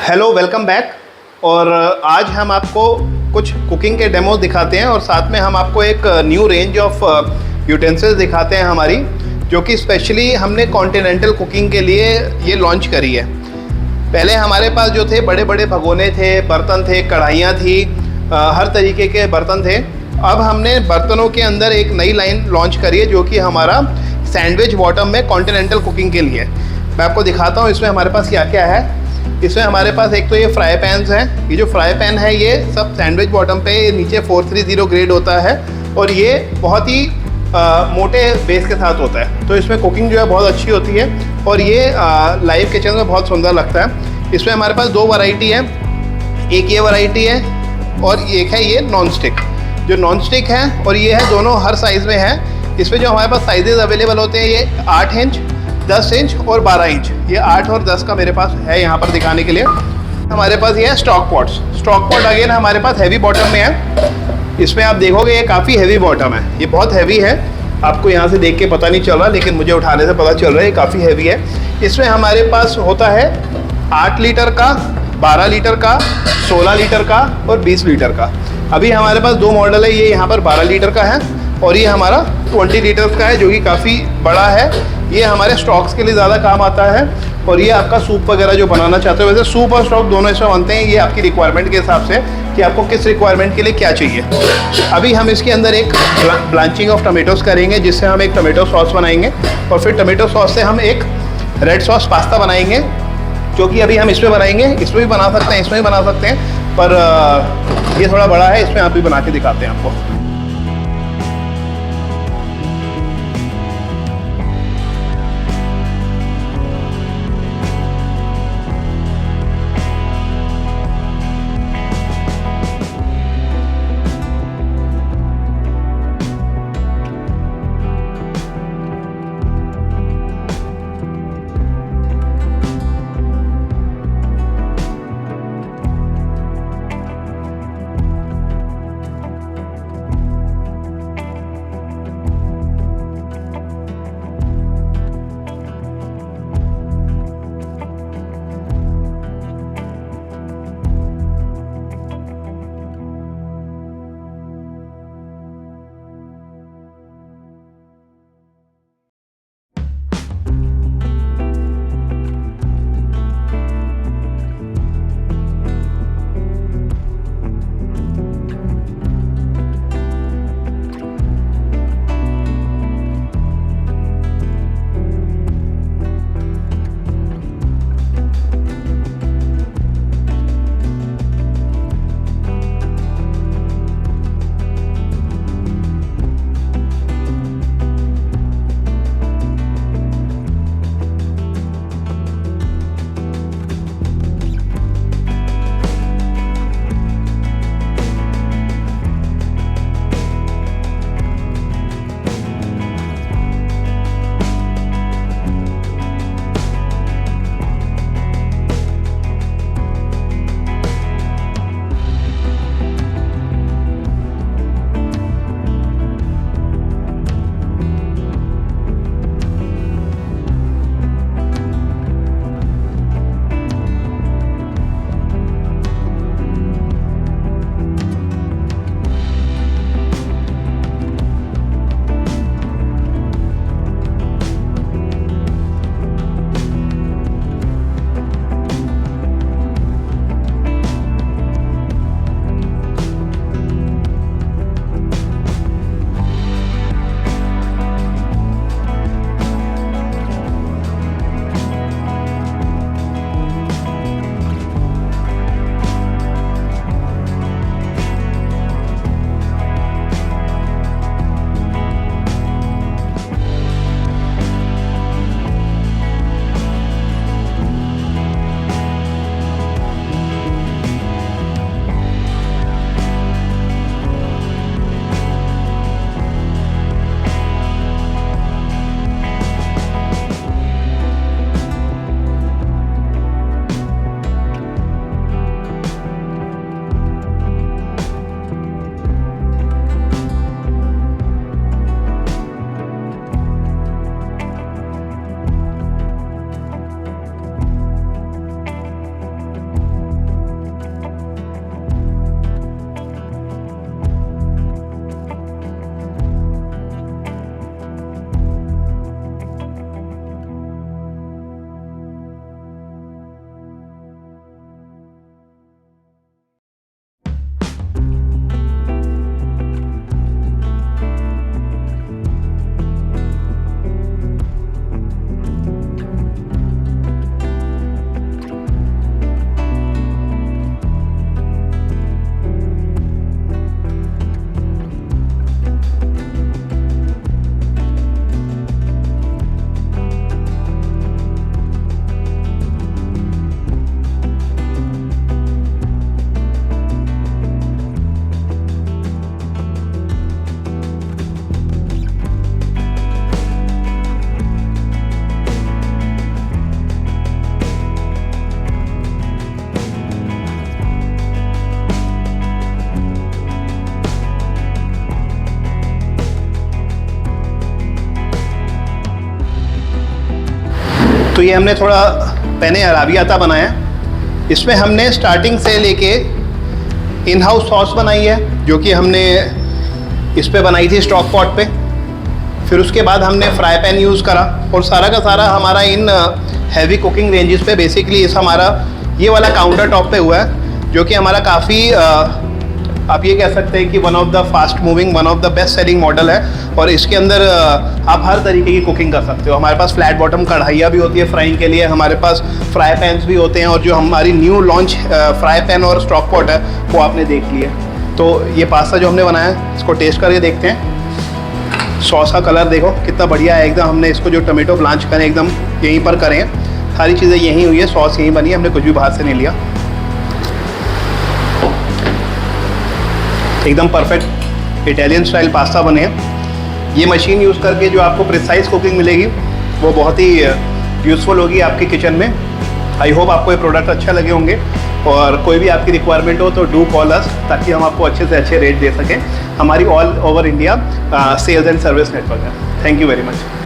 Hello, welcome back. और आज हम आपको कुछ कुकिंग के डेमो दिखाते हैं और साथ में हम आपको एक न्यू रेंज ऑफ यूटेंसिल्स दिखाते हैं हमारी, जो कि स्पेशली हमने कॉन्टिनेंटल कुकिंग के लिए ये लॉन्च करी है। पहले हमारे पास जो थे बड़े बड़े भगोने थे, बर्तन थे, कढ़ाइयाँ थी, हर तरीके के बर्तन थे। अब हमने बर्तनों के अंदर एक नई लाइन लॉन्च करी है जो कि हमारा सैंडविच बॉटम में कॉन्टिनेंटल कुकिंग के लिए। मैं आपको दिखाता हूँ इसमें हमारे पास क्या क्या है। इसमें हमारे पास एक तो ये फ्राई पैन्स हैं। ये जो फ्राई पैन है ये सब सैंडविच बॉटम पे नीचे 430 ग्रेड होता है और ये बहुत ही मोटे बेस के साथ होता है, तो इसमें कुकिंग जो है बहुत अच्छी होती है और ये लाइव किचन में बहुत सुंदर लगता है। इसमें हमारे पास दो वैरायटी है, एक ये वैरायटी है और एक है ये नॉन स्टिक। जो नॉन स्टिक है और ये है, दोनों हर साइज़ में है। इसमें जो हमारे पास साइजेस अवेलेबल होते हैं ये 8 इंच, 10 इंच और 12 इंच। ये 8 और 10 का मेरे पास है यहाँ पर दिखाने के लिए। हमारे पास ये है stock pots. Stock pot again हमारे पास हैवी बॉटम में है। इसमें आप देखोगे ये काफ़ी हैवी बॉटम है, ये बहुत हैवी है। आपको यहाँ से देख के पता नहीं चल रहा, लेकिन मुझे उठाने से पता चल रहा है ये काफ़ी हैवी है। इसमें हमारे पास होता है 8 लीटर का, 12 लीटर का, 16 लीटर का और 20 लीटर का। अभी हमारे पास दो मॉडल है, ये यहाँ पर 12 लीटर का है और ये हमारा 20 लीटर का है जो कि काफ़ी बड़ा है। ये हमारे स्टॉक्स के लिए ज़्यादा काम आता है और ये आपका सूप वगैरह जो बनाना चाहते हो, वैसे सूप और स्टॉक दोनों इसमें बनते हैं। ये आपकी रिक्वायरमेंट के हिसाब से कि आपको किस रिक्वायरमेंट के लिए क्या चाहिए। अभी हम इसके अंदर एक ब्लांचिंग ऑफ टमेटोज़ करेंगे, जिससे हम एक टमेटो सॉस बनाएंगे और फिर टमेटो सॉस से हम एक रेड सॉस पास्ता बनाएंगे, जो कि अभी हम इसमें बनाएंगे। इसमें भी बना सकते हैं, इसमें भी बना सकते हैं, पर ये थोड़ा बड़ा है, इसमें आप भी बना के दिखाते हैं आपको। ये हमने थोड़ा पेने अराबियाता बनाया। इसमें हमने स्टार्टिंग से लेके इन हाउस सॉस बनाई है, जो कि हमने इस पे बनाई थी स्टॉक पॉट पे। फिर उसके बाद हमने फ्राई पैन यूज़ करा, और सारा का सारा हमारा इन हैवी कुकिंग रेंजेस पे बेसिकली इस हमारा ये वाला काउंटर टॉप पे हुआ है, जो कि हमारा काफ़ी आप ये कह सकते हैं कि one of the fast moving, one of the best selling model है। और इसके अंदर आप हर तरीके की कुकिंग कर सकते हो। हमारे पास फ्लैट बॉटम कढ़ाइयाँ भी होती है फ्राइंग के लिए, हमारे पास फ्राई पैन्स भी होते हैं, और जो हमारी न्यू लॉन्च फ्राई पैन और स्टॉक पॉट है वो आपने देख लिया। तो ये पास्ता जो हमने बनाया है इसको टेस्ट करके देखते हैं। सॉस का कलर देखो कितना बढ़िया है एकदम। हमने इसको जो टमेटो ब्लांच करें एकदम यहीं पर करें, सारी चीज़ें यहीं हुई है, सॉस यहीं बनी है, हमने कुछ भी बाहर से नहीं लिया। एकदम परफेक्ट इटालियन स्टाइल पास्ता बने हैं। ये मशीन यूज़ करके जो आपको प्रिसाइज कुकिंग मिलेगी वो बहुत ही यूज़फुल होगी आपके किचन में। आई होप आपको ये प्रोडक्ट अच्छा लगे होंगे, और कोई भी आपकी रिक्वायरमेंट हो तो डू कॉल अस, ताकि हम आपको अच्छे से अच्छे रेट दे सकें। हमारी all over India sales and service network है। Thank you very much.